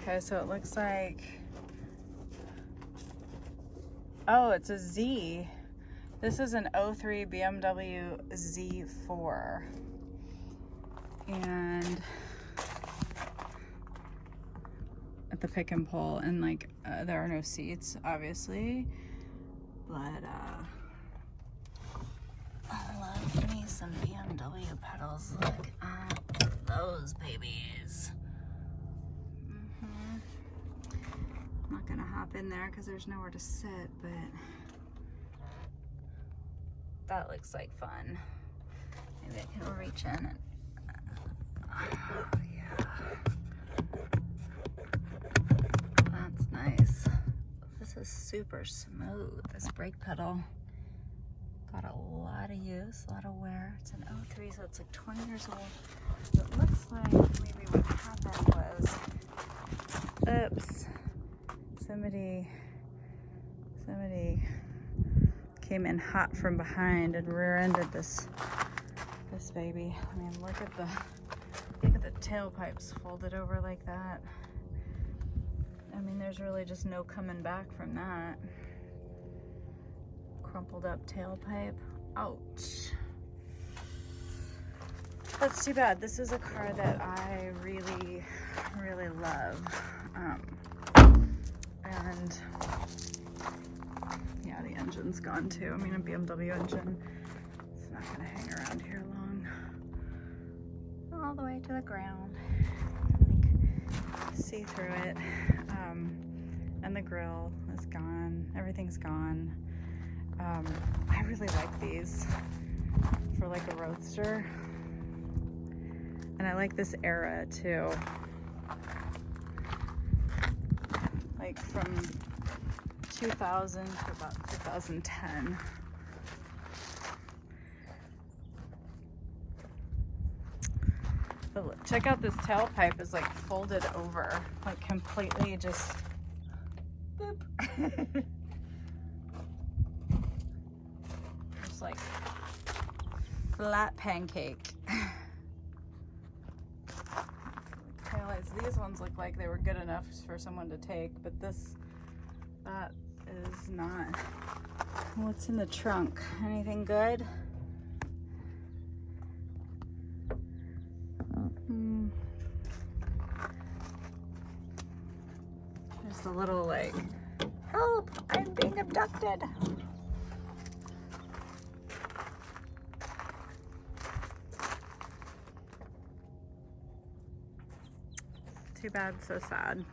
Okay, so it looks like, oh, it's a Z. This is an 03 BMW Z4. And at the pick and pull, and like there are no seats, obviously, but I love me some BMW pedals. Look at those babies. I'm not gonna hop in there because there's nowhere to sit, but that looks like fun. Maybe I can reach in and yeah, that's nice. This is super smooth. This brake pedal got a lot of use, a lot of wear. It's an 03, so it's like 20 years old. It looks like maybe what happened was, oops, somebody came in hot from behind and rear-ended this baby. I mean, look at the tailpipes folded over like that. I mean, there's really just no coming back from that. Crumpled up tailpipe. Ouch. That's too bad. This is a car that I really, really love. And yeah, the engine's gone too. I mean, a BMW engine. It's not gonna hang around here long. All the way to the ground. Like, see through it. And the grill is gone. Everything's gone. I really like these for like a roadster. And I like this era too. Like from 2000 to about 2010. But look, check out this tailpipe is like folded over, like completely just boop. Just like flat pancake. Taillights. These ones look like they were good enough for someone to take, but that is not. What's in the trunk? Anything good? There's the little like, help, I'm being abducted. Too bad, so sad.